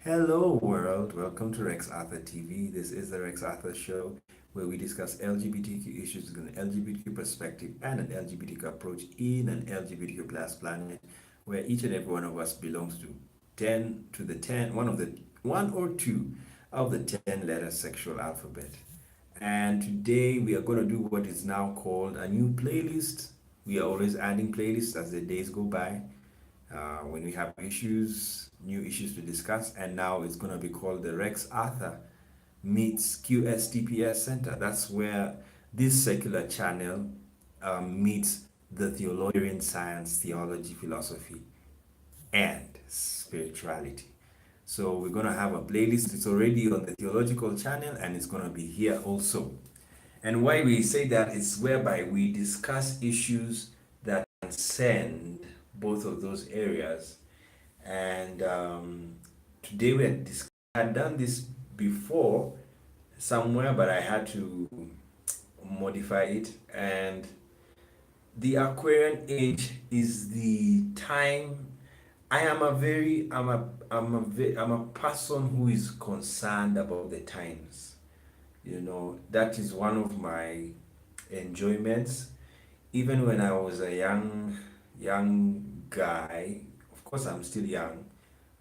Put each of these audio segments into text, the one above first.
Hello, world. Welcome to Rex Arthur TV. This is the Rex Arthur Show where we discuss LGBTQ issues with an LGBTQ perspective and an LGBTQ approach in an LGBTQ plus planet where each and every one of us belongs to 10 to the 10, one or two of the 10 letter sexual alphabet. And today we are going to do what is now called a new playlist. We are always adding playlists as the days go by when we have new issues to discuss, and now it's going to be called the Rex Arthur meets QSTPS Center. That's where this secular channel meets the theologian science, theology, philosophy, and spirituality. So we're going to have a playlist. It's already on the theological channel and it's going to be here also. And why we say that is whereby we discuss issues that transcend both of those areas. And today had done this before somewhere, but I had to modify it. And the Aquarian age is the time. I am a very, I'm a person who is concerned about the times. That is one of my enjoyments. Even when I was a young guy, of course I'm still young,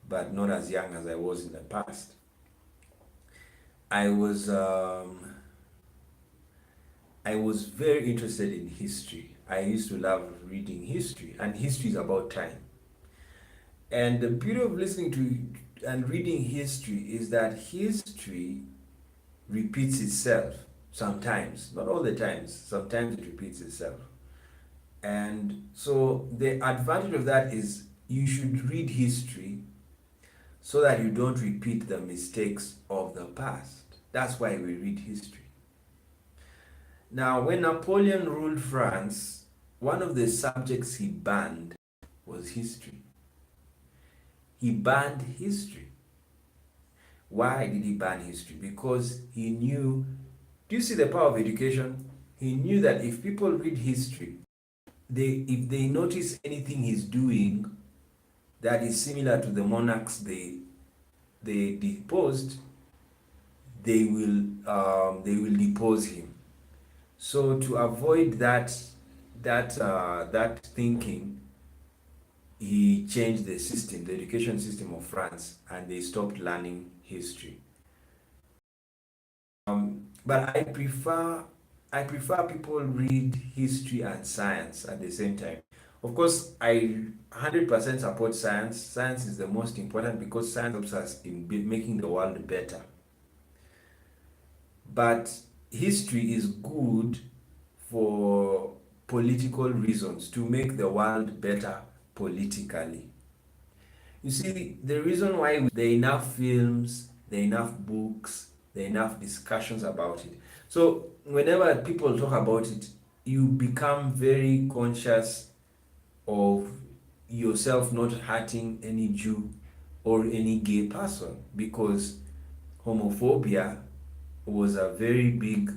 but not as young as I was in the past. I was very interested in history. I used to love reading history, and history is about time. And the beauty of listening to and reading history is that history repeats itself sometimes, not all the times, sometimes it repeats itself. And so the advantage of that is you should read history so that you don't repeat the mistakes of the past. That's why we read history. Now, when Napoleon ruled France, one of the subjects he banned was history. He banned history. Why did he ban history? Because he knew, do you see the power of education? He knew that if people read history, if they notice anything he's doing that is similar to the monarchs they deposed, they will depose him. So to avoid that thinking, he changed the education system of France, and they stopped learning history. But I prefer people read history and science at the same time. Of course, I 100% support science. Science is the most important because science helps us in making the world better. But history is good for political reasons, to make the world better politically. You see, the reason why there are enough films, there are enough books, there are enough discussions about it. So whenever people talk about it, you become very conscious of yourself not hurting any Jew or any gay person, because homophobia was a very big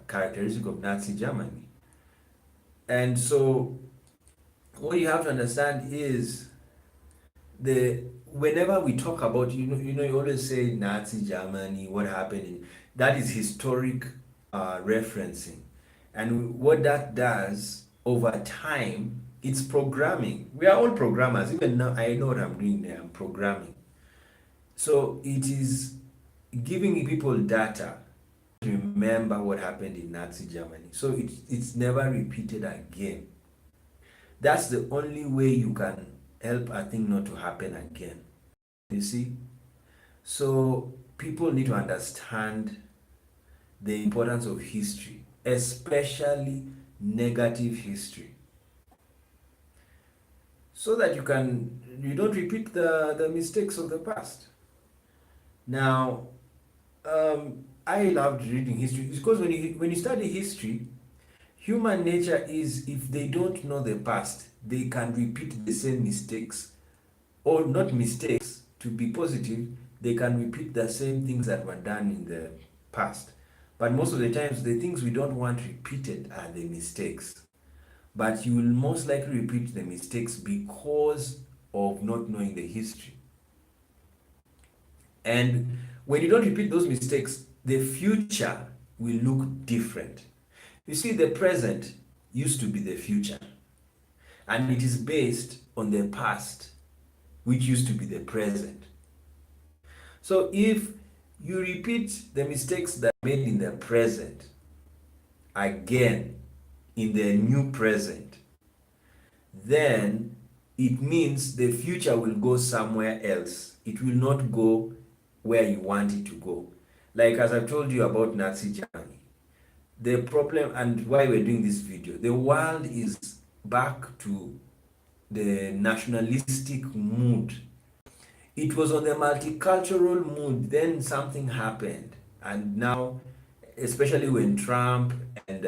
characteristic of Nazi Germany. And so what you have to understand is whenever we talk about, you always say Nazi Germany, what happened, that is historic referencing. And what that does over time, it's programming. We are all programmers. Even now, I know what I'm doing there. I'm programming. So it is giving people data to remember what happened in Nazi Germany. So it's never repeated again. That's the only way you can help a thing not to happen again. You see? So people need to understand the importance of history, especially negative history, so that you don't repeat the mistakes of the past. Now, I loved reading history because when you study history, human nature is, if they don't know the past, they can repeat the same mistakes, or not mistakes, to be positive, they can repeat the same things that were done in the past. But most of the times, the things we don't want repeated are the mistakes. But you will most likely repeat the mistakes because of not knowing the history. And when you don't repeat those mistakes, the future will look different. You see, the present used to be the future, and it is based on the past, which used to be the present. So if you repeat the mistakes that are made in the present again in the new present, then it means the future will go somewhere else. It will not go where you want it to go. Like as I've told you about Nazi Germany, the problem and why we're doing this video, the world is back to the nationalistic mood. It was on the multicultural mood, then something happened, and now, especially when Trump and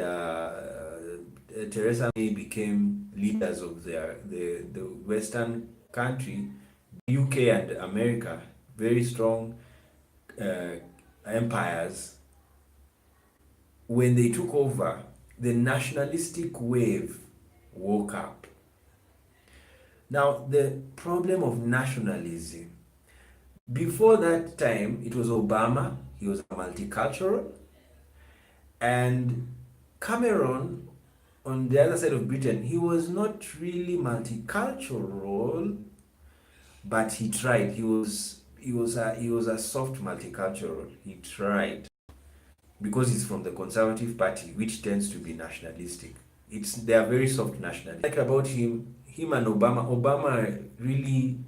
Theresa May became leaders of the Western country, UK and America, very strong uh, empires. When they took over, the nationalistic wave woke up. Now, the problem of nationalism, before that time, it was Obama, he was multicultural, and Cameron, on the other side of Britain, he was not really multicultural, but he tried. He was a soft multicultural. He tried because he's from the Conservative Party, which tends to be nationalistic. They are very soft nationalists. Like about him and Obama. Obama really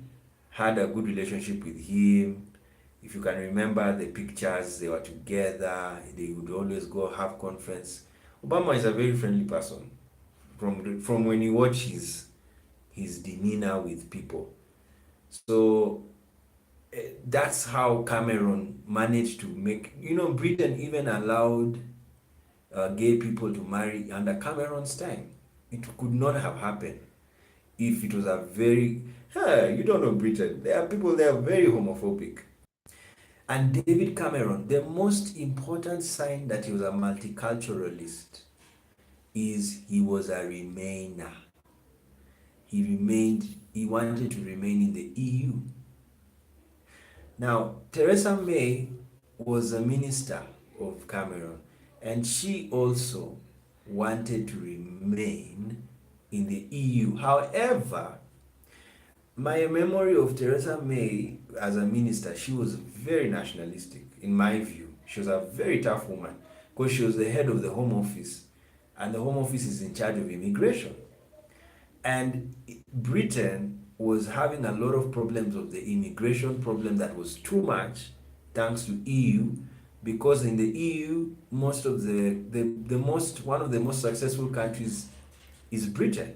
had a good relationship with him. If you can remember the pictures, they were together. They would always go have conference. Obama is a very friendly person. From when you watch his demeanor with people. So that's how Cameron managed to make, Britain even allowed gay people to marry under Cameron's time. It could not have happened if it was a very, you don't know Britain. There are people there very homophobic. And David Cameron, the most important sign that he was a multiculturalist is he was a remainer. He wanted to remain in the EU. Now, Theresa May was a minister of Cameron, and she also wanted to remain in the EU. However, my memory of Theresa May as a minister, she was very nationalistic, in my view. She was a very tough woman because she was the head of the Home Office, and the Home Office is in charge of immigration. And Britain was having a lot of problems of the immigration problem that was too much, thanks to EU, because in the EU, most of one of the most successful countries is Britain.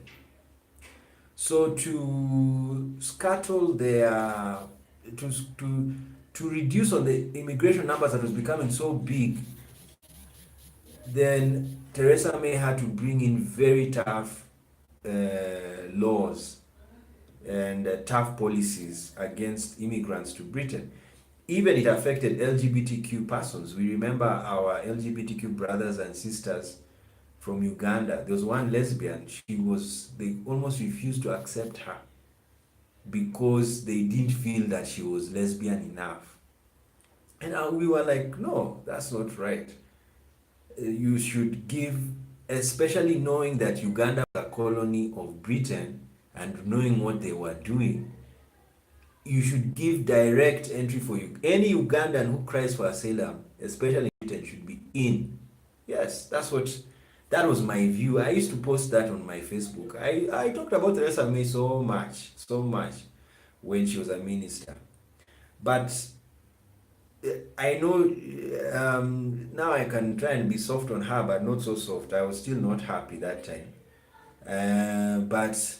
So to scuttle their to reduce on the immigration numbers that was becoming so big, then Theresa May had to bring in very tough laws and tough policies against immigrants to Britain. Even it affected LGBTQ persons. We remember our LGBTQ brothers and sisters from Uganda. There was one lesbian. They almost refused to accept her because they didn't feel that she was lesbian enough. And we were like, no, that's not right. You should give, especially knowing that Uganda was a colony of Britain and knowing what they were doing, you should give direct entry for you. Any Ugandan who cries for asylum, especially in Britain, should be in. Yes, that was my view. I used to post that on my Facebook. I talked about Theresa May so much when she was a minister. But I know now I can try and be soft on her, but not so soft. I was still not happy that time. But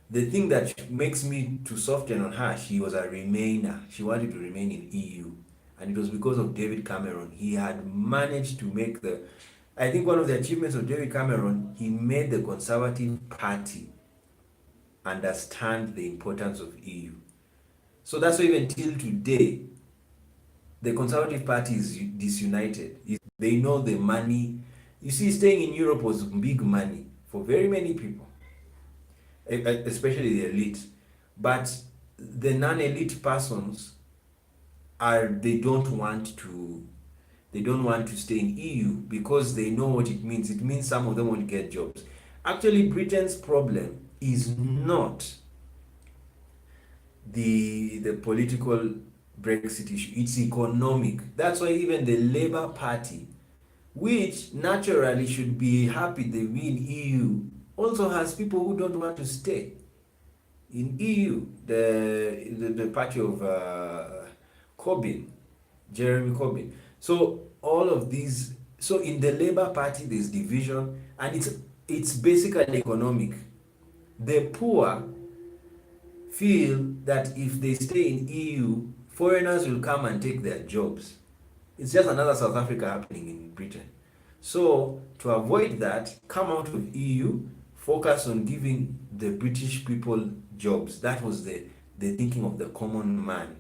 the thing that makes me to soften on her, she was a remainer. She wanted to remain in EU. And it was because of David Cameron. He had managed to make I think one of the achievements of David Cameron, he made the Conservative Party understand the importance of EU. So that's why even till today, the Conservative Party is disunited. They know the money. You see, staying in Europe was big money for very many people, especially the elite. But the non-elite persons are they don't want to stay in EU because they know what it means. It means some of them won't get jobs. Actually, Britain's problem is not the political Brexit issue. It's economic. That's why even the Labour Party, which naturally should be happy they win EU, also has people who don't want to stay in EU. The party of Corbyn, Jeremy Corbyn. So all of these. So in the Labour Party, there's division, and it's basically economic. The poor feel that if they stay in EU, foreigners will come and take their jobs. It's just another South Africa happening in Britain. So to avoid that, come out of EU, focus on giving the British people jobs. That was the thinking of the common man.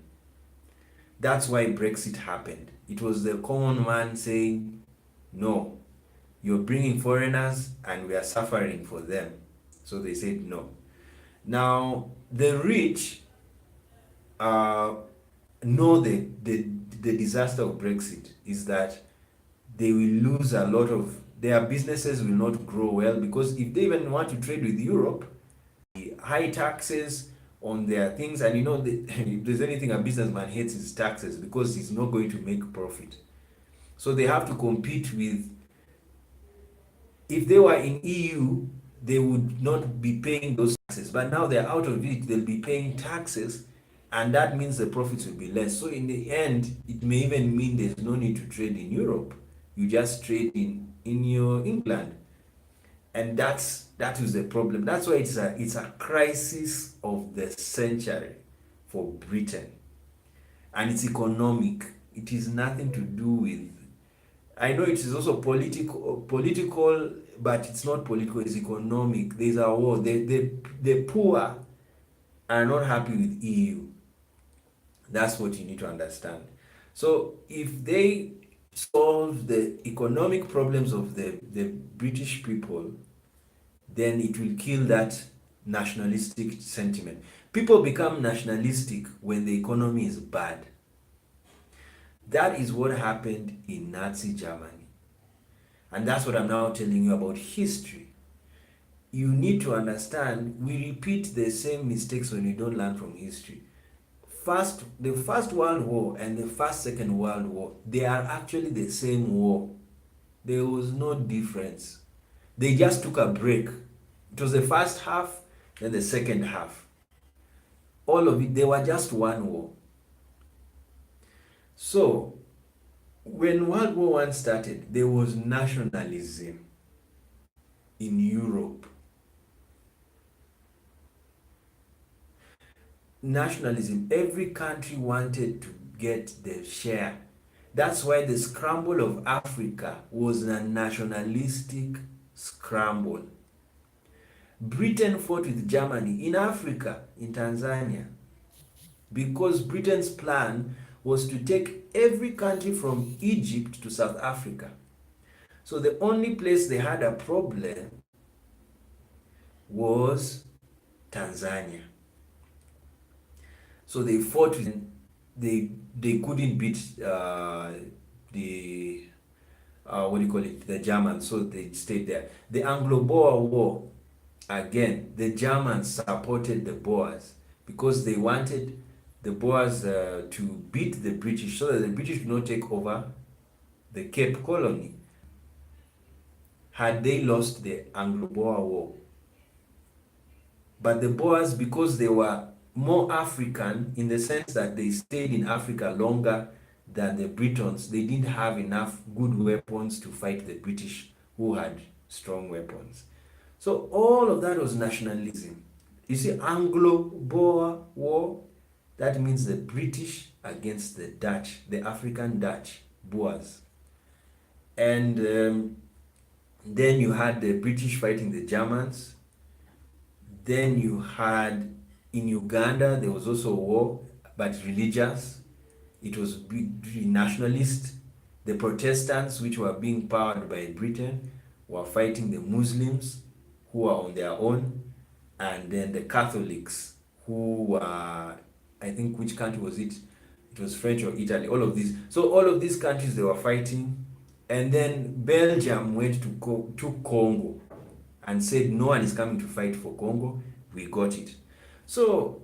That's why Brexit happened. It was the common man saying, no, you're bringing foreigners and we are suffering for them. So they said no. Now, the rich know the disaster of Brexit is that they will lose a lot of their businesses, will not grow well, because if they even want to trade with Europe, the high taxes on their things, and if there's anything a businessman hates is taxes, because he's not going to make profit. So they have to compete with, if they were in EU, they would not be paying those taxes, but now they're out of it, they'll be paying taxes, and that means the profits will be less. So in the end, it may even mean there's no need to trade in Europe. You just trade in your England, and that is the problem. That's why it's a crisis of the century for Britain, and it's economic. It is nothing to do with. I know it is also political, but it's not political. It's economic. There's a war. The poor are not happy with EU. That's what you need to understand. So if they solve the economic problems of the British people, then it will kill that nationalistic sentiment. People become nationalistic when the economy is bad. That is what happened in Nazi Germany. And that's what I'm now telling you about history. You need to understand, we repeat the same mistakes when we don't learn from history. The First World War and the Second World War, they are actually the same war. There was no difference. They just took a break. It was the first half, then the second half. All of it, they were just one war. So, when World War I started, there was nationalism in Europe. Nationalism. Every country wanted to get their share. That's why the scramble of Africa was a nationalistic scramble. Britain fought with Germany in Africa, in Tanzania, because Britain's plan was to take every country from Egypt to South Africa. So the only place they had a problem was Tanzania. So they fought with, they couldn't beat the Germans, so they stayed there. The Anglo-Boer War, again, the Germans supported the Boers because they wanted the Boers to beat the British so that the British would not take over the Cape Colony had they lost the Anglo-Boer War. But the Boers, because they were more African in the sense that they stayed in Africa longer than the Britons, they didn't have enough good weapons to fight the British, who had strong weapons. So all of that was nationalism. You see, Anglo-Boer War, that means the British against the Dutch, the African Dutch, Boers. And then you had the British fighting the Germans. Then you had, in Uganda, there was also a war, but religious. It was nationalist. The Protestants, which were being powered by Britain, were fighting the Muslims, who were on their own. And then the Catholics, who were, I think, which country was it? it was French or Italy, all of these. So all of these countries, they were fighting, and then Belgium went to Congo and said no one is coming to fight for Congo. We got it. So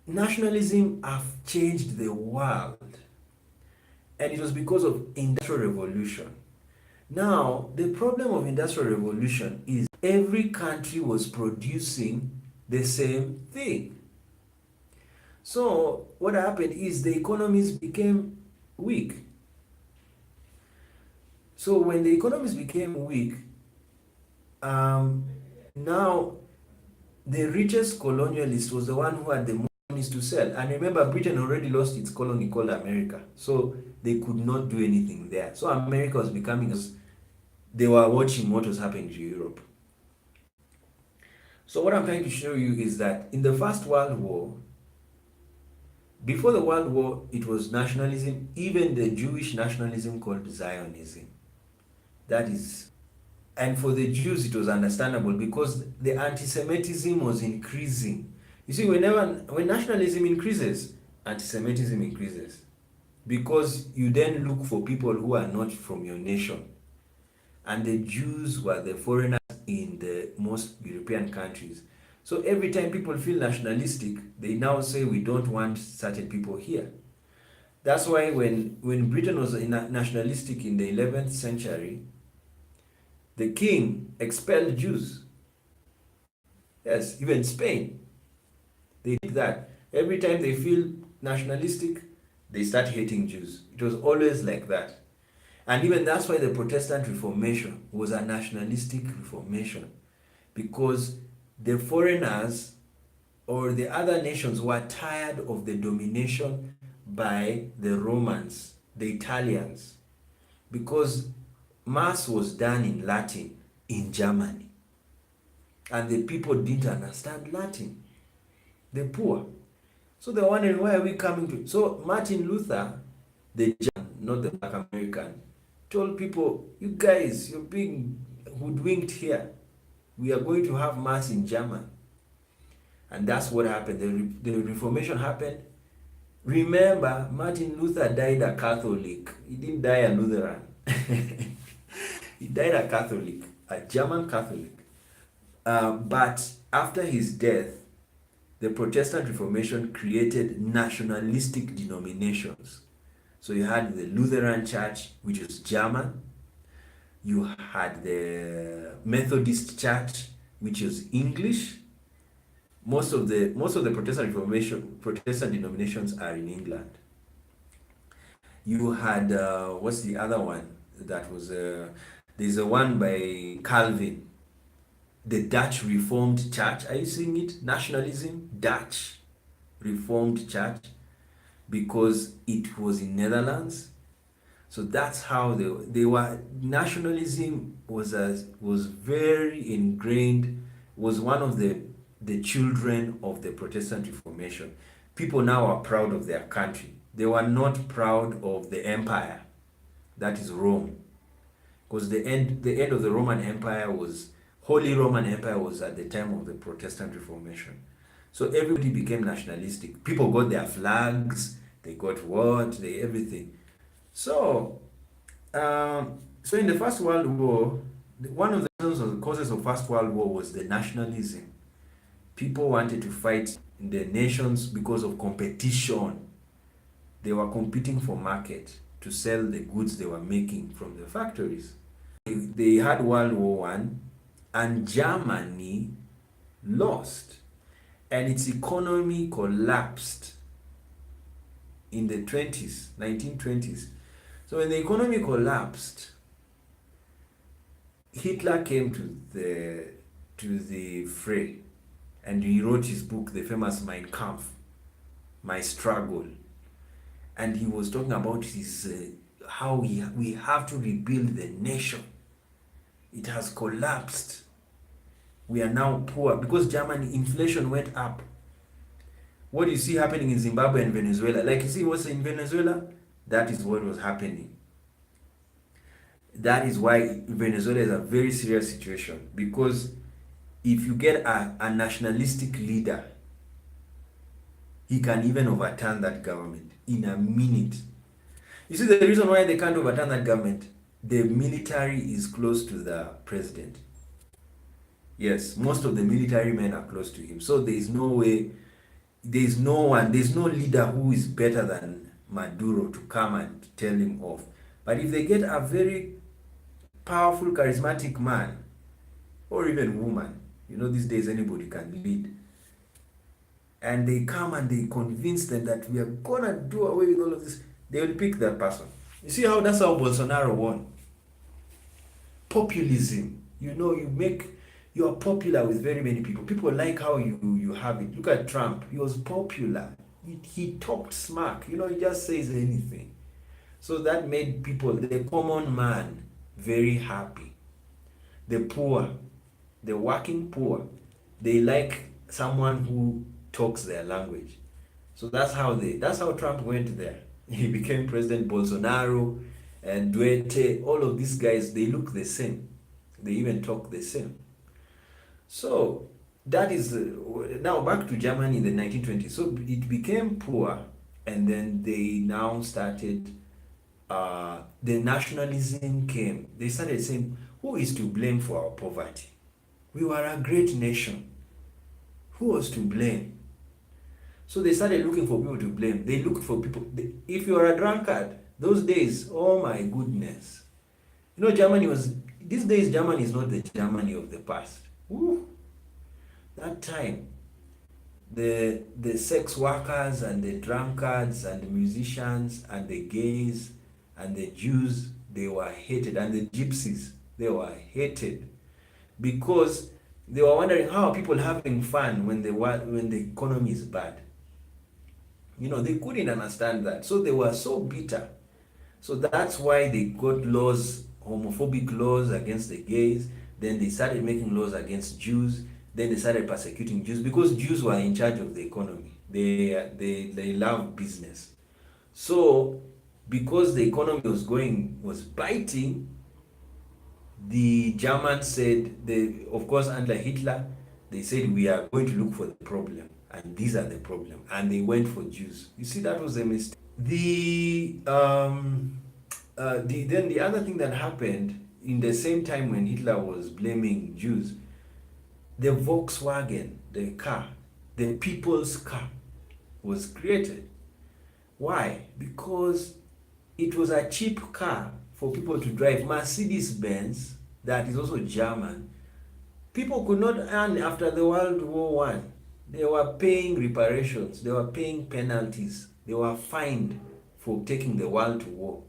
nationalism have changed the world, and it was because of industrial revolution. Now the problem of industrial revolution is every country was producing the same thing. So what happened is the economies became weak. So when the economies became weak, now the richest colonialist was the one who had the monies to sell. And remember, Britain already lost its colony called America, so they could not do anything there. So America was becoming, they were watching what was happening to Europe. So what I'm trying to show you is that in the First World War, before the World War, it was nationalism, even the Jewish nationalism called Zionism. That is, and for the Jews, it was understandable because the anti-Semitism was increasing. You see, when nationalism increases, anti-Semitism increases, because you then look for people who are not from your nation. And the Jews were the foreigners in the most European countries. So every time people feel nationalistic, they now say we don't want certain people here. That's why when Britain was nationalistic in the 11th century, the king expelled Jews. Yes, even Spain, they did that. Every time they feel nationalistic, they start hating Jews. It was always like that. And even that's why the Protestant Reformation was a nationalistic reformation, because the foreigners or the other nations were tired of the domination by the Romans, the Italians, because Mass was done in Latin in Germany, and the people didn't understand Latin, the poor. So they're wondering, why are we coming to? So Martin Luther, the German, not the Black American, told people, you guys, you're being hoodwinked here. We are going to have Mass in German. And that's what happened. The Reformation happened. Remember, Martin Luther died a Catholic. He didn't die a Lutheran. He died a Catholic, a German Catholic. But after his death, the Protestant Reformation created nationalistic denominations. So you had the Lutheran Church, which was German. You had the Methodist Church, which was English. Most of the Protestant denominations are in England. You had what's the other one that was there's a one by Calvin, the Dutch Reformed Church. Are you seeing it? Nationalism, Dutch Reformed Church, because it was in Netherlands. So that's how they were. Nationalism was very ingrained. Was one of the children of the Protestant Reformation. People now are proud of their country. They were not proud of the empire, that is Rome, because the end of the Roman Empire was Holy Roman Empire was at the time of the Protestant Reformation. So everybody became nationalistic. People got their flags. They got everything. So, so in the First World War, one of the reasons or the causes of First World War was the nationalism. People wanted to fight in the nations because of competition. They were competing for market to sell the goods they were making from the factories. They had World War One, and Germany lost, and its economy collapsed in the 1920s. So when the economy collapsed, Hitler came to the fray, and he wrote his book, the famous Mein Kampf, My Struggle, and he was talking about his how we have to rebuild the nation. It has collapsed. We are now poor because Germany inflation went up. What do you see happening in Zimbabwe and Venezuela? Like you see what's in Venezuela? That is what was happening. That is why Venezuela is a very serious situation, because if you get a nationalistic leader, he can even overturn that government in a minute. You see, the reason why they can't overturn that government, the military is close to the president. Yes, most of the military men are close to him. So there is no way, there's no leader who is better than Maduro to come and tell him off. But if they get a very powerful, charismatic man, or even woman, these days anybody can lead, and they come and they convince them that we are gonna do away with all of this, they will pick that person. You see how that's how Bolsonaro won. Populism. You are popular with very many people. People like how you have it. Look at Trump. He was popular. He talked smack. He just says anything. So that made people, the common man, very happy. The poor, the working poor, they like someone who talks their language. So that's how Trump went there. He became President. Bolsonaro and Duerte, all of these guys, they look the same. They even talk the same. So that is now back to Germany in the 1920s. So it became poor, and then they now started. The nationalism came. They started saying, "Who is to blame for our poverty? We were a great nation. Who was to blame?" So they started looking for people to blame. They looked for people. If you are a drunkard, those days, oh my goodness. Germany was, these days, Germany is not the Germany of the past. Woo. That time, the sex workers and the drunkards and the musicians and the gays and the Jews, they were hated, and the gypsies, they were hated, because they were wondering how are people having fun when the economy is bad. They couldn't understand that, so they were so bitter. So that's why they got laws, homophobic laws against the gays. Then they started making laws against Jews. Then they started persecuting Jews because Jews were in charge of the economy. They love business. So because the economy was biting, the Germans said, of course under Hitler, they said we are going to look for the problem, and these are the problem, and they went for Jews. You see, that was a mistake. Then the other thing that happened in the same time when Hitler was blaming Jews, the Volkswagen, the car, the people's car, was created. Why? Because it was a cheap car for people to drive. Mercedes-Benz, that is also German, people could not earn after the World War One. They were paying reparations, they were paying penalties, they were fined for taking the world to war.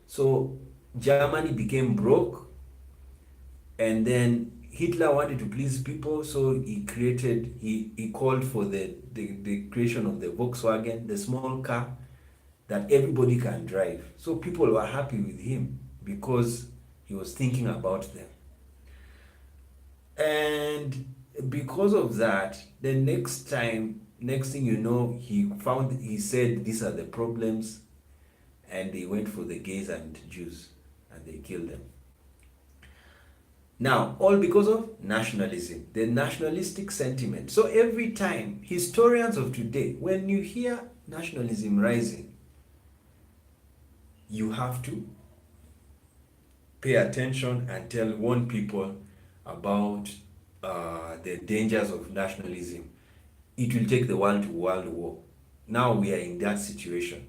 So Germany became broke, and then Hitler wanted to please people, so he called for the creation of the Volkswagen, the small car that everybody can drive. So people were happy with him because he was thinking about them. And because of that, the next thing you know, he said these are the problems, and they went for the gays and Jews and they killed them. Now, all because of nationalism, the nationalistic sentiment. So every time, historians of today, when you hear nationalism rising, you have to pay attention and warn people about the dangers of nationalism. It will take the world to world war. Now we are in that situation.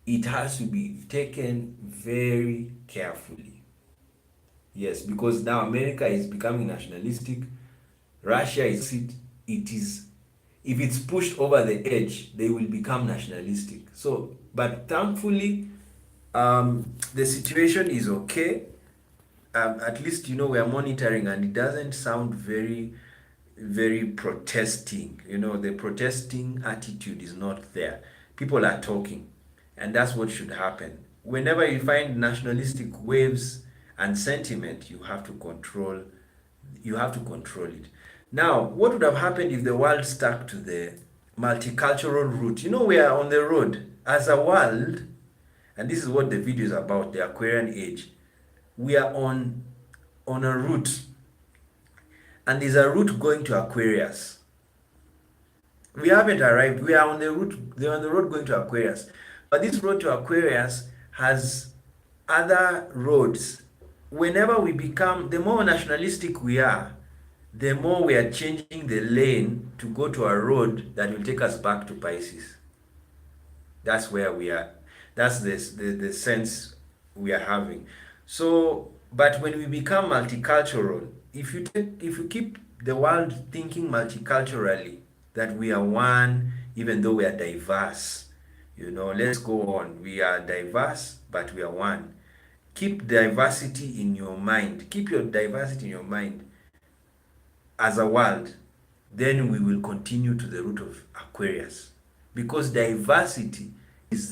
It has to be taken very carefully. Yes, because now America is becoming nationalistic. Russia is if it's pushed over the edge, they will become nationalistic. So, but thankfully, the situation is okay. At least we are monitoring, and it doesn't sound very, very protesting. The protesting attitude is not there. People are talking, and that's what should happen. Whenever you find nationalistic waves and sentiment, you have to control it. Now, what would have happened if the world stuck to the multicultural route? We are on the road as a world, and this is what the video is about, the Aquarian age. We are on a route, and there's a route going to Aquarius. We haven't arrived. We are on the route. They're on the road going to Aquarius. But this road to Aquarius has other roads. Whenever we become, the more nationalistic we are, the more we are changing the lane to go to a road that will take us back to Pisces. That's where we are. That's the sense we are having. So, but when we become multicultural, if you keep the world thinking multiculturally, that we are one, even though we are diverse, let's go on. We are diverse, but we are one. Keep diversity in your mind. Keep your diversity in your mind as a world, then we will continue to the route of Aquarius, because diversity is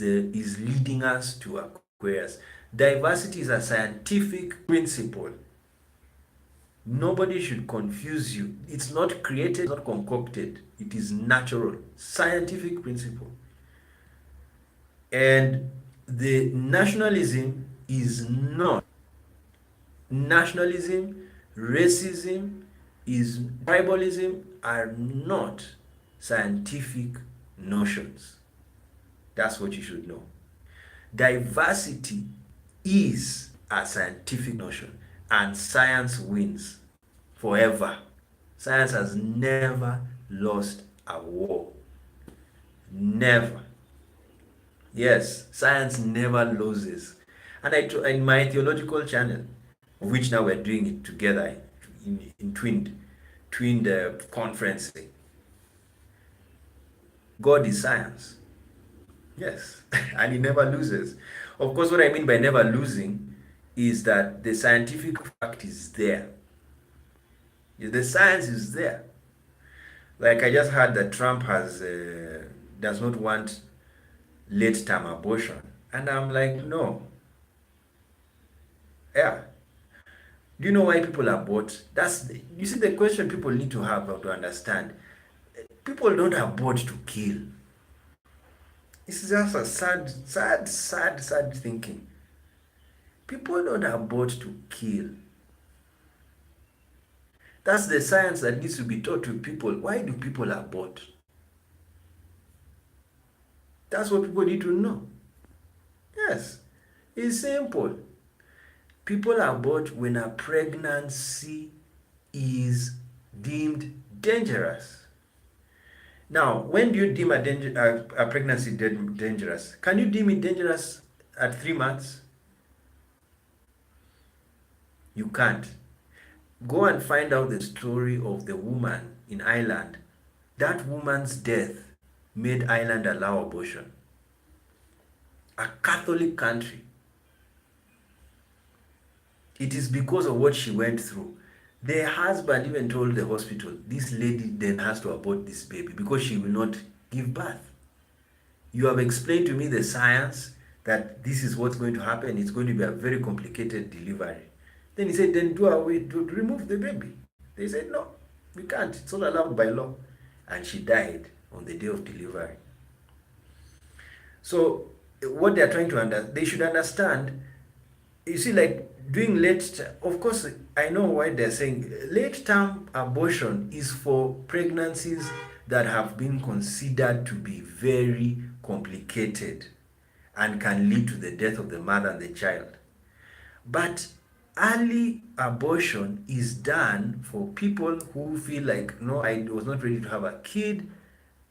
leading us to Aquarius. Diversity is a scientific principle. Nobody should confuse you. It's not created, not concocted. It is natural, scientific principle. And the nationalism is not. Nationalism, racism, tribalism are not scientific notions. That's what you should know. Diversity is a scientific notion, and science wins forever. Science has never lost a war. Never. Yes, science never loses. And in my theological channel, which now we're doing it together in twinned conferencing. God is science. Yes, and he never loses. Of course, what I mean by never losing is that the scientific fact is there. The science is there. Like I just heard that Trump does not want late-term abortion, and I'm like, no. Yeah. Do you know why people abort? You see, the question people need to have to understand. People don't abort to kill. This is just a sad thinking. People don't abort to kill. That's the science that needs to be taught to people. Why do people abort? That's what people need to know. Yes, it's simple. People abort when a pregnancy is deemed dangerous. Now, when do you deem a pregnancy dangerous? Can you deem it dangerous at 3 months? You can't. Go and find out the story of the woman in Ireland. That woman's death made Ireland allow abortion. A Catholic country. It is because of what she went through. The husband even told the hospital, this lady then has to abort this baby because she will not give birth. You have explained to me the science that this is what's going to happen. It's going to be a very complicated delivery. Then he said, then do away, to remove the baby. They said, no, we can't. It's not allowed by law. And she died on the day of delivery. So what they are trying to they should understand, you see, like doing of course, I know why they're saying late-term abortion is for pregnancies that have been considered to be very complicated and can lead to the death of the mother and the child. But early abortion is done for people who feel like, no, I was not ready to have a kid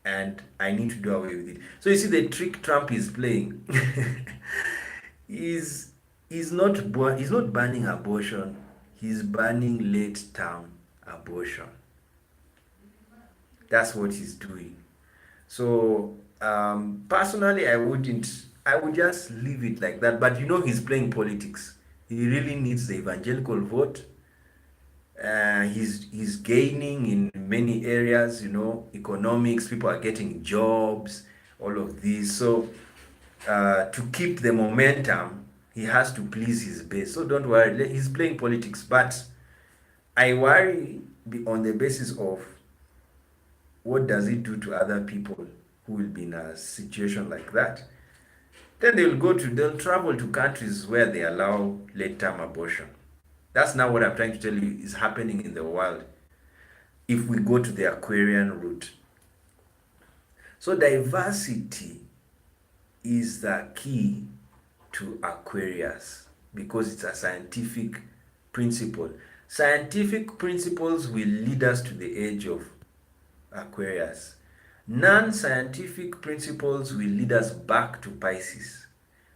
and I need to do away with it. So you see the trick Trump is playing is he's not banning abortion, he's banning late-term abortion. That's what he's doing. So personally, I would just leave it like that. But he's playing politics. He really needs the evangelical vote. He's gaining in many areas, economics, people are getting jobs, all of these. So to keep the momentum, he has to please his base. So don't worry, he's playing politics. But I worry on the basis of what does it do to other people who will be in a situation like that. Then they'll travel to countries where they allow late-term abortion. That's now what I'm trying to tell you is happening in the world if we go to the Aquarian route. So diversity is the key to Aquarius because it's a scientific principle. Scientific principles will lead us to the age of Aquarius. Non-scientific principles will lead us back to Pisces,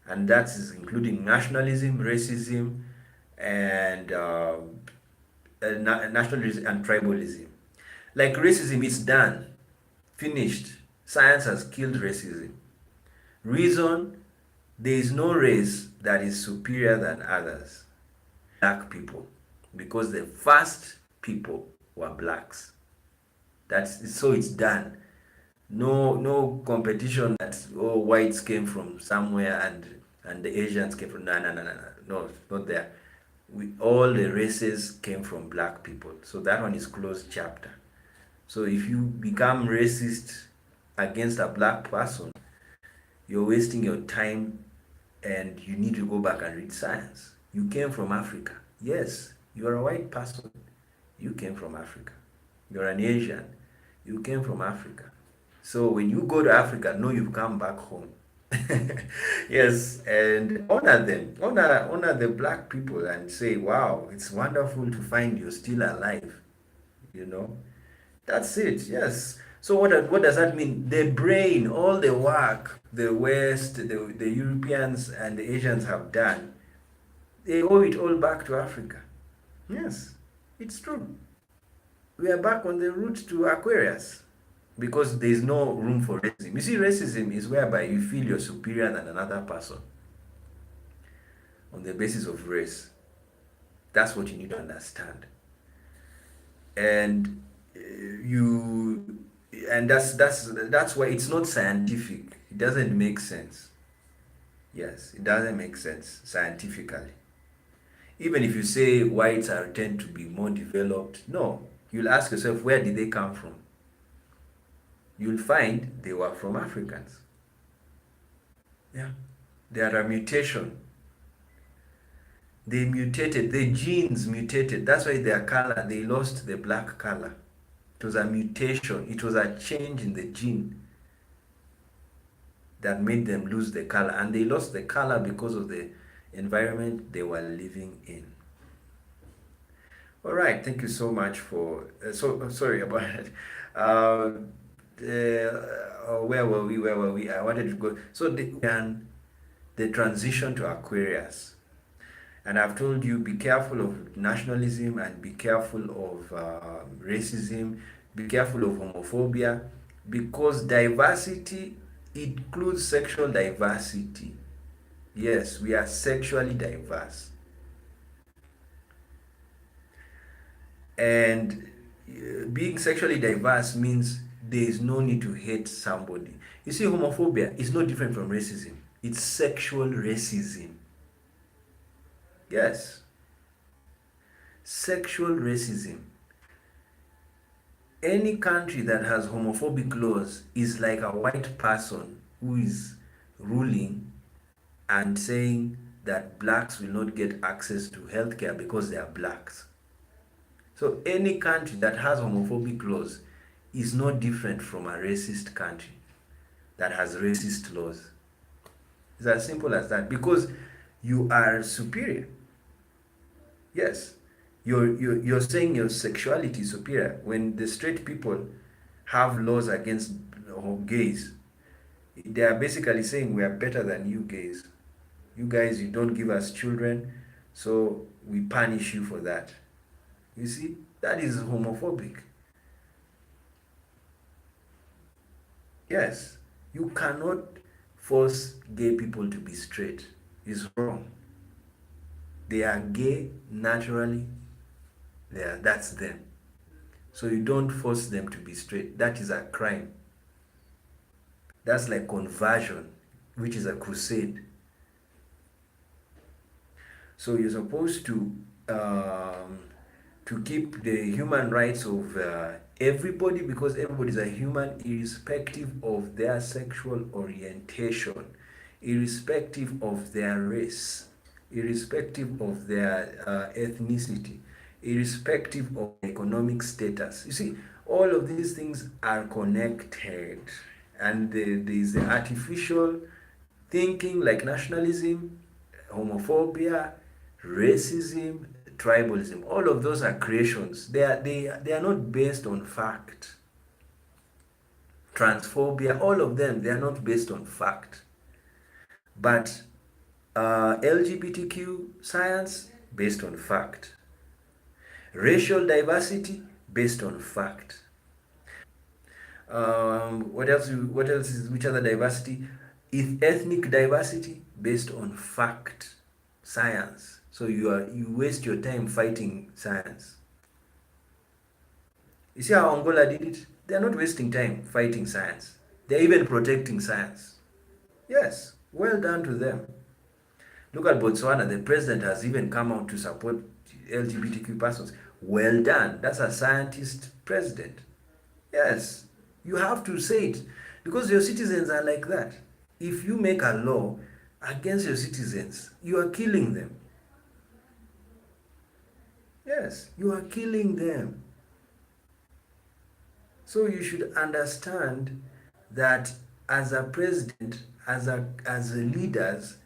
and that is including nationalism, racism, and nationalism and tribalism. Like racism, it's done, finished. Science has killed racism. Reason: there is no race that is superior than others. Black people, because the first people were blacks. That's so it's done. No competition that whites came from somewhere and the Asians came from no, not there. All the races came from black people. So that one is closed chapter. So if you become racist against a black person, you're wasting your time and you need to go back and read science. You came from Africa. Yes, you're a white person. You came from Africa. You're an Asian. You came from Africa. So when you go to Africa, know you've come back home. Yes, and honor them. Honor the black people and say, wow, it's wonderful to find you're still alive. You know? That's it, yes. So what does that mean? The brain, all the work the West, the Europeans and the Asians have done, they owe it all back to Africa. Yes, it's true. We are back on the route to Aquarius because there is no room for racism. You see, racism is whereby you feel you're superior than another person on the basis of race. That's what you need to understand. And you and that's why it's not scientific. It doesn't make sense. Yes, it doesn't make sense scientifically. Even if you say whites are tend to be more developed, no. You'll ask yourself, where did they come from? You'll find they were from Africans. Yeah. They are a mutation. They mutated, the genes mutated. That's why their color, they lost the black color. It was a mutation. It was a change in the gene that made them lose the color. And they lost the color because of the environment they were living in. All right, thank you so much for. Sorry about it. Where were we? Where were we? I wanted to go. So the transition to Aquarius, and I've told you be careful of nationalism and be careful of racism, be careful of homophobia, because diversity includes sexual diversity. Yes, we are sexually diverse. And being sexually diverse means there is no need to hate somebody. You see, homophobia is no different from racism. It's sexual racism. Yes. Sexual racism. Any country that has homophobic laws is like a white person who is ruling and saying that blacks will not get access to healthcare because they are blacks. So any country that has homophobic laws is no different from a racist country that has racist laws. It's as simple as that, because you are superior. Yes, you're saying your sexuality is superior when the straight people have laws against gays. They are basically saying we are better than you gays. You guys, you don't give us children, so we punish you for that. You see, that is homophobic. Yes, you cannot force gay people to be straight. It's wrong. They are gay naturally. That's them. So you don't force them to be straight. That is a crime. That's like conversion, which is a crusade. So you're supposed to keep the human rights of everybody, because everybody is a human irrespective of their sexual orientation, irrespective of their race, irrespective of their ethnicity, irrespective of economic status. You see, all of these things are connected. And there's the artificial thinking like nationalism, homophobia, racism, tribalism. All of those are creations. They are not based on fact. Transphobia, all of them, they are not based on fact. But LGBTQ science, based on fact. Racial diversity, based on fact. What else? What else is which other diversity? Is ethnic diversity based on fact, science. So you waste your time fighting science. You see how Angola did it? They are not wasting time fighting science. They are even protecting science. Yes, well done to them. Look at Botswana. The president has even come out to support LGBTQ persons. Well done. That's a scientist president. Yes, you have to say it because your citizens are like that. If you make a law against your citizens, you are killing them. Yes, you are killing them. So you should understand that as a president, as a leaders,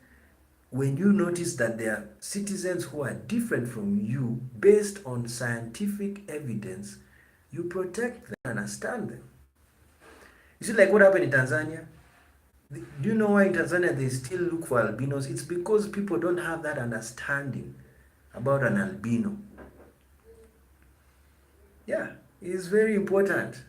when you notice that there are citizens who are different from you based on scientific evidence, you protect them and understand them. You see, like what happened in Tanzania? Do you know why in Tanzania they still look for albinos? It's because people don't have that understanding about an albino. Yeah, it's very important.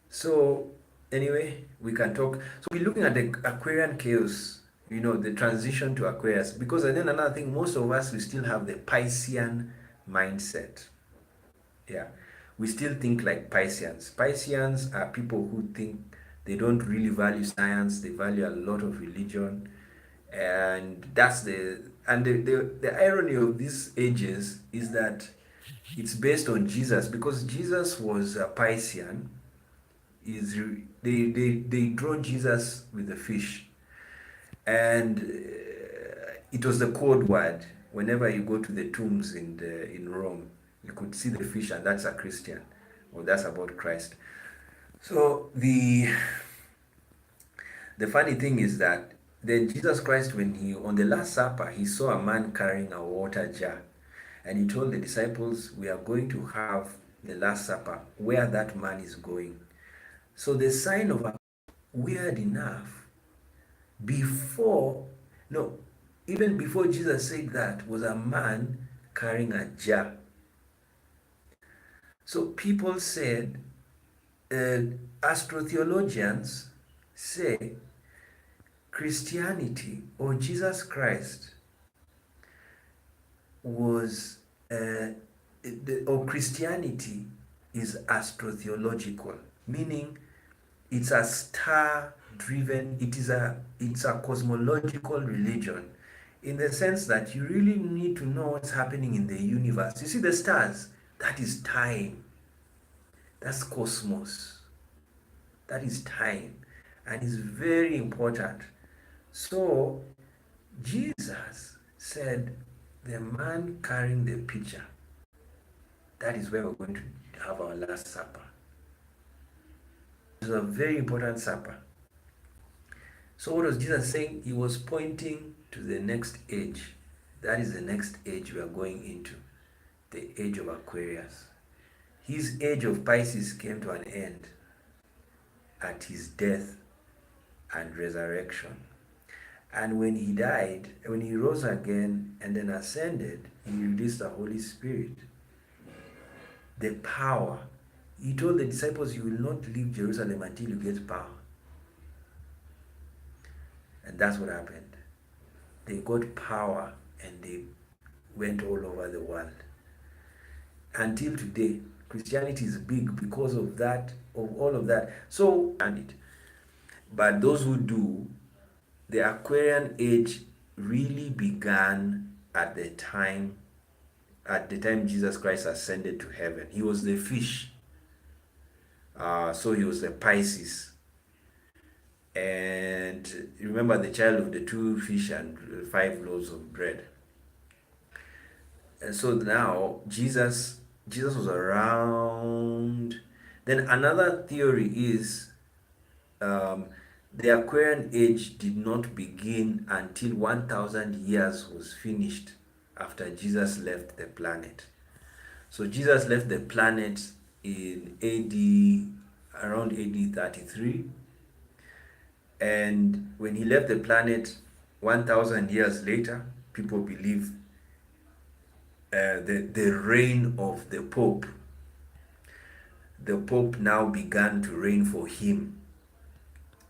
So, anyway, we can talk. So, we're looking at the Aquarian chaos, the transition to Aquarius. Because then another thing, most of us, we still have the Piscean mindset. Yeah, we still think like Pisceans. Pisceans are people who think they don't really value science, they value a lot of religion. And that's the irony of these ages is that it's based on Jesus because Jesus was a Piscean. They draw Jesus with a fish, and it was the code word. Whenever you go to the tombs in Rome, you could see the fish, and that's a Christian, or that's about Christ. So the funny thing is that then Jesus Christ, when he on the Last Supper, he saw a man carrying a water jar, and he told the disciples, "We are going to have the Last Supper where that man is going." So the sign of a weird enough, before, no, even before Jesus said that, was a man carrying a jar. So people said, astrotheologians say Christianity or Jesus Christ was, or Christianity is astrotheological, meaning it's a star driven, it's a cosmological religion in the sense that you really need to know what's happening in the universe. You see the stars, that is time. That's cosmos. That is time. And it's very important. So Jesus said, the man carrying the pitcher, that is where we're going to have our Last Supper. It's a very important supper. So what was Jesus saying? He was pointing to the next age. That is the next age we are going into, the age of Aquarius. His age of Pisces came to an end at his death and resurrection. And when he died, when he rose again and then ascended, he released the Holy Spirit. The power. He told the disciples, you will not leave Jerusalem until you get power. And that's what happened. They got power and they went all over the world. Until today, Christianity is big because of that, of all of that. So, but those who do, the Aquarian age really began at the time Jesus Christ ascended to heaven. He was the fish. So he was the Pisces. And remember the child of the 2 fish and 5 loaves of bread. And so now Jesus was around. Then another theory is Um, the Aquarian age did not begin until 1000 years was finished after Jesus left the planet. So Jesus left the planet in AD, around AD 33, and when he left the planet 1000 years later, people believe the reign of the Pope now began to reign for him,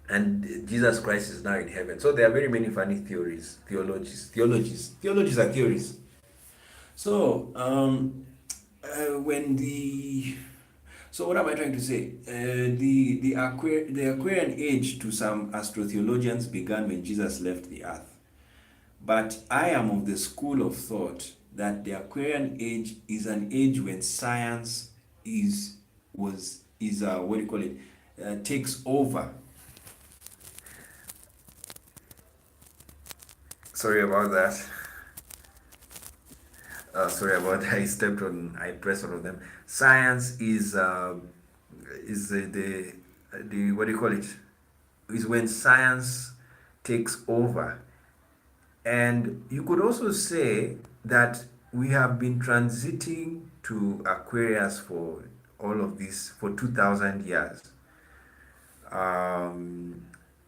and Jesus Christ is now in heaven. So there are very many funny theories, theologies are theories. So when the so what am I trying to say? The Aquarian age to some astrotheologians began when Jesus left the earth. But I am of the school of thought that the Aquarian age is an age when science is what do you call it, takes over. Sorry about that. Sorry about that. I pressed one of them. Science is the what do you call it? Is when science takes over. And you could also say that we have been transiting to Aquarius for all of this for 2000 years. Um,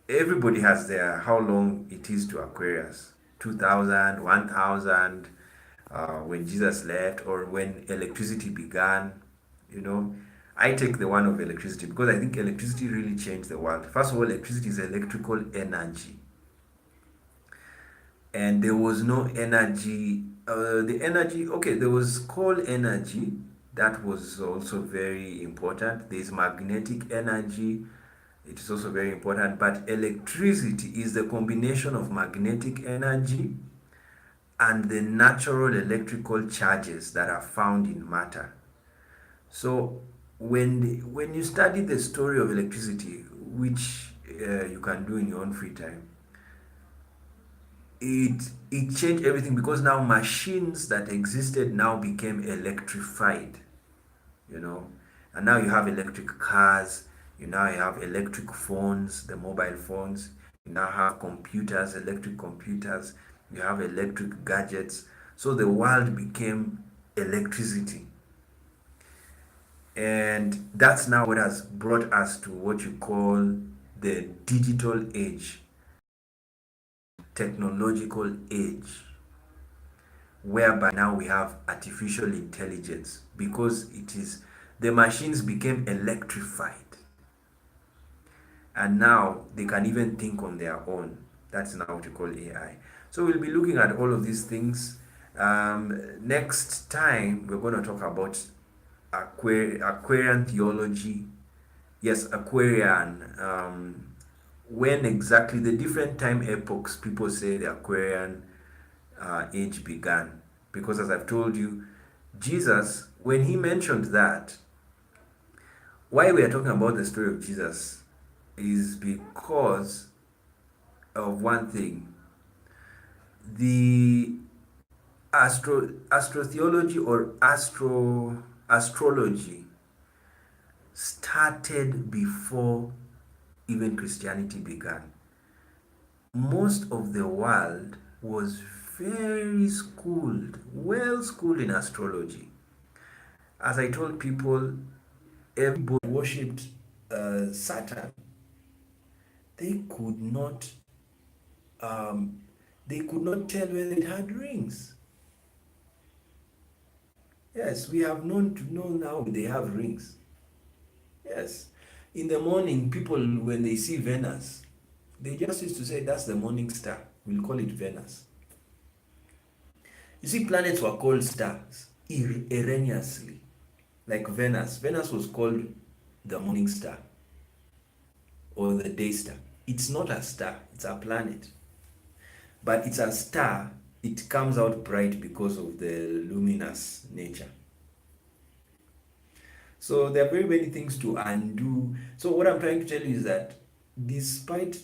Everybody has their how long it is to Aquarius, 2000, 1000, when Jesus left, or when electricity began. You know, I take the one of electricity because I think electricity really changed the world. First of all, electricity is electrical energy, and there was no energy. The energy, okay, there was coal energy that was also very important. There's magnetic energy, it is also very important. But electricity is the combination of magnetic energy and the natural electrical charges that are found in matter. So when you study the story of electricity, which you can do in your own free time, it changed everything because now machines that existed now became electrified, you know. And now you have electric cars, you now have electric phones, the mobile phones, you now have computers, electric computers, you have electric gadgets. So the world became electricity. And that's now what has brought us to what you call the digital age, technological age, whereby now we have artificial intelligence because it is the machines became electrified, and now they can even think on their own. That's now what you call AI. So we'll be looking at all of these things. Next time we're going to talk about Aquarian theology. Yes, Aquarian. When exactly the different time epochs people say the Aquarian age began. Because as I've told you, Jesus, when he mentioned that, why we are talking about the story of Jesus is because of one thing. The astrotheology or astrology started before even Christianity began. Most of the world was very schooled, well schooled in astrology. As I told people, everybody worshipped Saturn. They could not um, they could not tell whether it had rings. Yes, we have known to know now they have rings. Yes. In the morning, people when they see Venus, they just used to say that's the morning star. We'll call it Venus. You see, planets were called stars erroneously. Like Venus. Venus was called the morning star or the day star. It's not a star, it's a planet. But it's a star, it comes out bright because of the luminous nature. So there are very many things to undo. So what I'm trying to tell you is that despite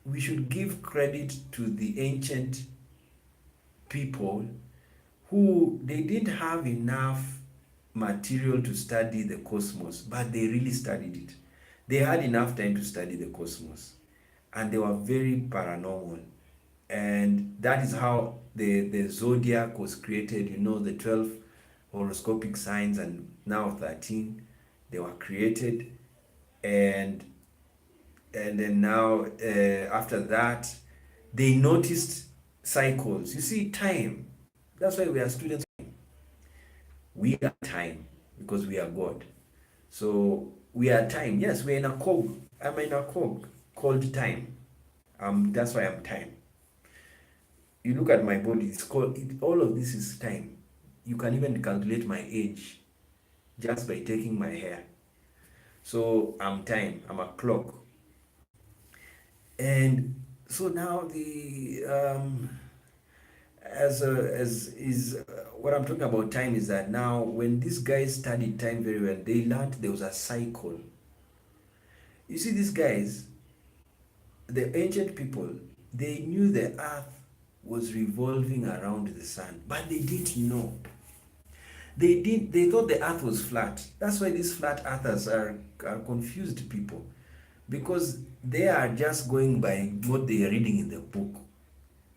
we should give credit to the ancient people who they didn't have enough material to study the cosmos, but they really studied it. they had enough time to study the cosmos, and they were very paranormal. And that is how the zodiac was created. The 12 horoscopic signs, and now 13, they were created. And and then now, after that, they noticed cycles. You see, time. That's why we are students. We are time because we are God. So we are time. Yes, we're in a cog. I'm in a cog called time. That's why I'm time. You look at my body, it's called all of this is time. You can even calculate my age just by taking my hair. So I'm time. I'm a clock. And so now the as is what I'm talking about time is that now when these guys studied time very well, they learned there was a cycle. You see, these guys, the ancient people, they knew the earth was revolving around the sun, but they didn't know. They thought the earth was flat. That's why these flat earthers are confused people, because they are just going by what they are reading in the book.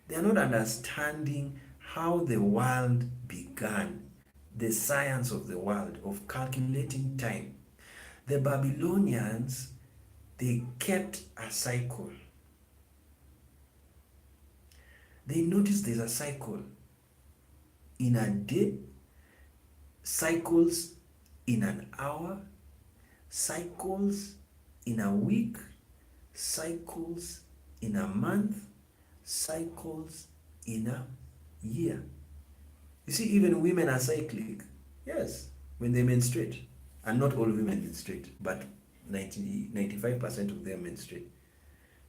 They are not understanding how the world began, the science of the world, of calculating time. The Babylonians, they kept a cycle. They noticed there's a cycle in a day, cycles in an hour, cycles in a week, cycles in a month, cycles in a year. You see, even women are cyclic. Yes, when they menstruate. And not all women menstruate, but 95% of them menstruate.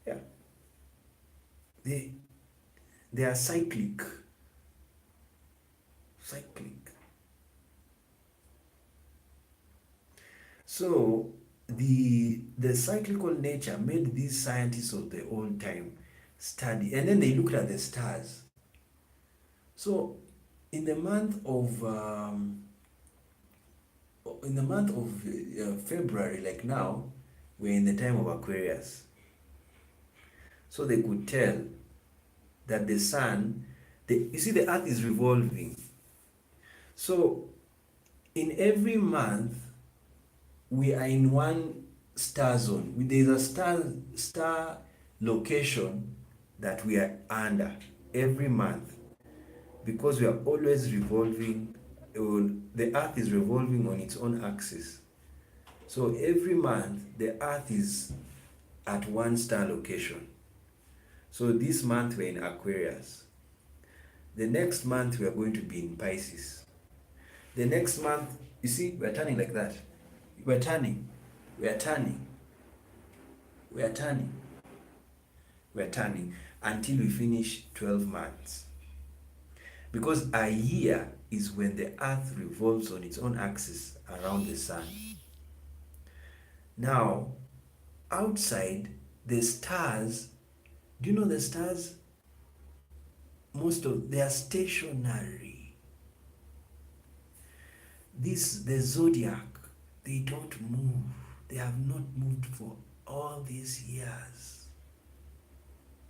Yeah. They they are cyclic. Cyclic. So the cyclical nature made these scientists of the old time study, and then they looked at the stars. So in the month of February, like now, we're in the time of Aquarius. So they could tell that the sun, you see, the earth is revolving. So in every month, we are in one star zone. There's a star location that we are under every month, because we are always revolving. The earth is revolving on its own axis. So every month the earth is at one star location. So this month we're in Aquarius. The next month we are going to be in Pisces. The next month, you see, we're turning like that. We're turning. We're turning. We're turning. We're turning until we finish 12 months. Because a year is when the earth revolves on its own axis around the sun. Now, outside, the stars, do you know the stars? They are stationary. The zodiac, they don't move. They have not moved for all these years.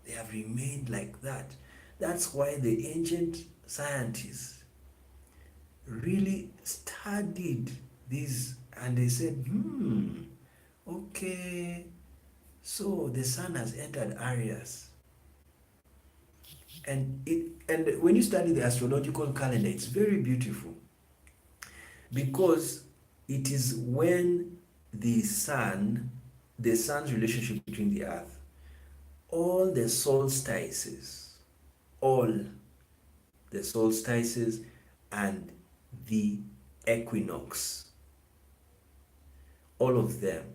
They have remained like that. That's why the ancient scientists really studied this, and they said, okay, so the sun has entered Aries. And when you study the astrological calendar, it's very beautiful, because it is when the sun's relationship between the earth, all the solstices, and the equinox, all of them,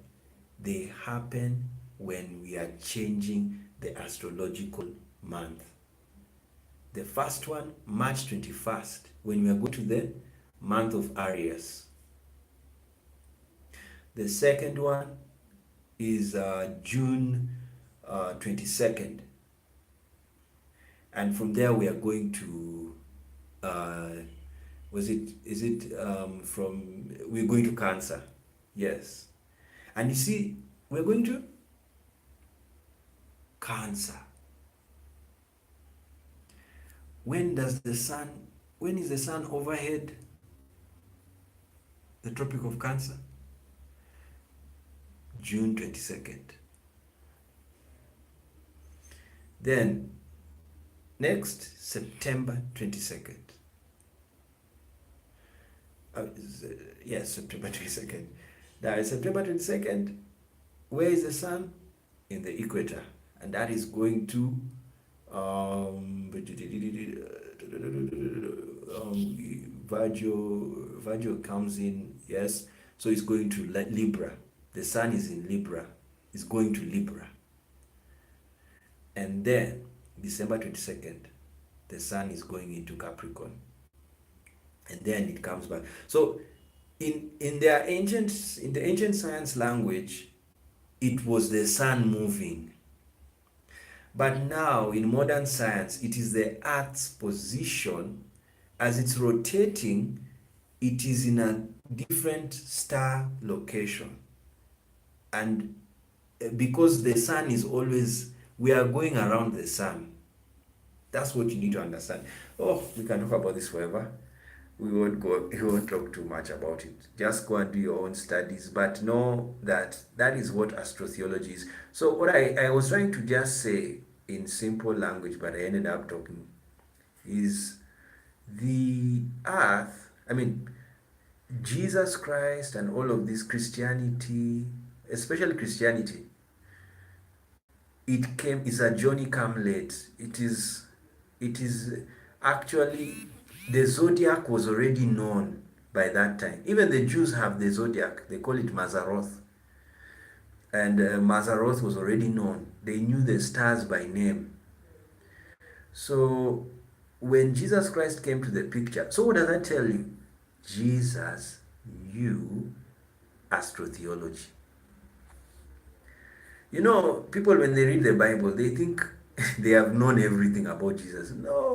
they happen when we are changing the astrological month. The first one, March 21st, when we are going to the month of Aries. The second one is June 22nd. And from there we are going to, we're going to Cancer. Yes. And you see, We're going to Cancer. When is the sun overhead the Tropic of Cancer? June 22nd. Then, next, September 22nd. Yes, September 22nd. Now, September 22nd, where is the sun? In the equator. And that is going to Virgo comes in, yes. So it's going to Libra. The sun is in Libra. It's going to Libra. And then, December 22nd, the sun is going into Capricorn. And then it comes back. So in the ancient science language, it was the sun moving. But now in modern science, it is the Earth's position. As it's rotating, it is in a different star location. And because the sun is always, we are going around the sun. That's what you need to understand. Oh, we can talk about this forever. We won't talk too much about it. Just go and do your own studies, but know that that is what astrotheology is. So what I was trying to just say in simple language, but I ended up talking, is the earth, Jesus Christ and all of this Christianity, especially Christianity, is a Johnny come late. It is actually, the zodiac was already known by that time. Even the Jews have the zodiac. They call it Mazzaroth. And Mazzaroth was already known. They knew the stars by name. So when Jesus Christ came to the picture, so what does that tell you? Jesus knew astrotheology. You know, people when they read the Bible, they think they have known everything about Jesus. No.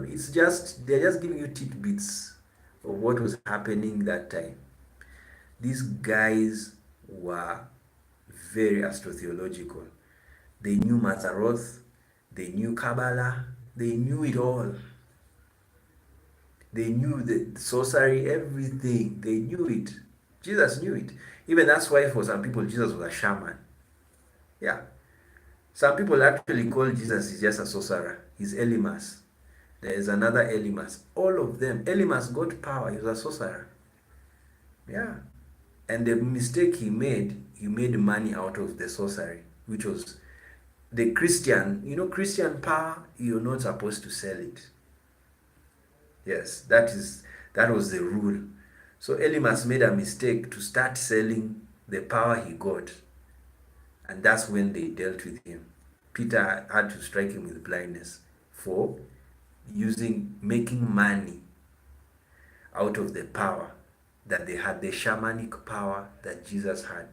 It's just, they're just giving you tidbits of what was happening that time. These guys were very astrotheological. They knew Mazzaroth, they knew Kabbalah, they knew it all. They knew the sorcery, everything. They knew it. Jesus knew it. Even that's why for some people, Jesus was a shaman. Yeah. Some people actually call Jesus is just a sorcerer. He's Elimas. There is another Elimas. All of them. Elimas got power. He was a sorcerer. Yeah. And the mistake he made money out of the sorcery, which was the Christian, Christian power, you're not supposed to sell it. Yes, that was the rule. So Elimas made a mistake to start selling the power he got. And that's when they dealt with him. Peter had to strike him with blindness for making money out of the power that they had, the shamanic power that Jesus had.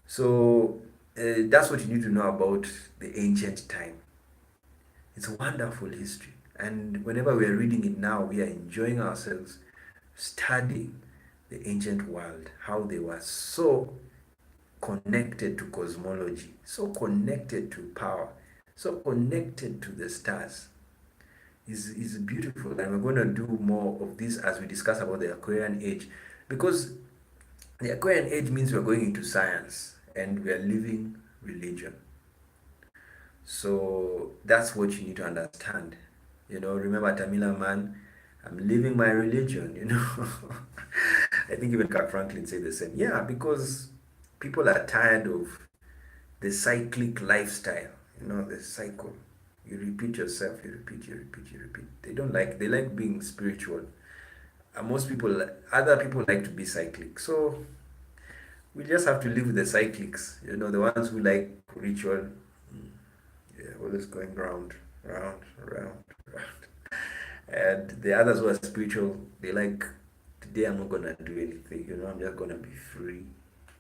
So that's what you need to know about the ancient time. It's a wonderful history. And whenever we are reading it now, we are enjoying ourselves studying the ancient world, how they were so connected to cosmology, so connected to power, so connected to the stars. Is beautiful, and we're going to do more of this as we discuss about the Aquarian age, because the Aquarian age means we're going into science and we are living religion. So that's what you need to understand. Remember Tamila man, I'm living my religion, I think even Kirk Franklin said the same. Yeah, because people are tired of the cyclic lifestyle, the cycle. You repeat yourself, you repeat. They like being spiritual. Other people like to be cyclic. So we just have to live with the cyclics, the ones who like ritual. Always going round. And the others who are spiritual, they like, today I'm not gonna do anything, I'm just gonna be free.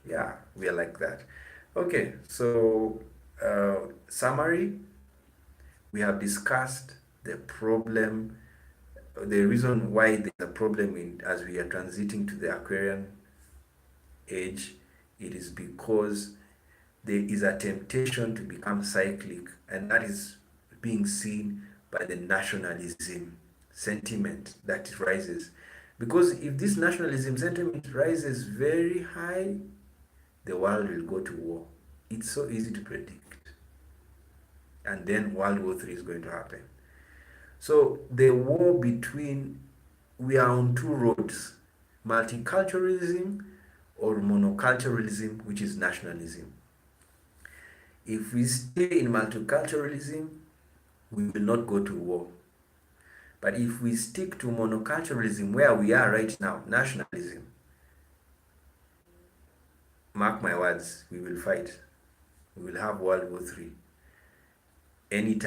Yeah, we are like that. Okay, so summary, we have discussed the problem, the reason why there's a problem as we are transiting to the Aquarian age. It is because there is a temptation to become cyclic, and that is being seen by the nationalism sentiment that rises. Because if this nationalism sentiment rises very high, the world will go to war. It's so easy to predict. And then World War III is going to happen. So the war between, we are on two roads: multiculturalism or monoculturalism, which is nationalism. If we stay in multiculturalism, we will not go to war. But if we stick to monoculturalism, where we are right now, nationalism, mark my words, we will fight. We will have World War III anytime.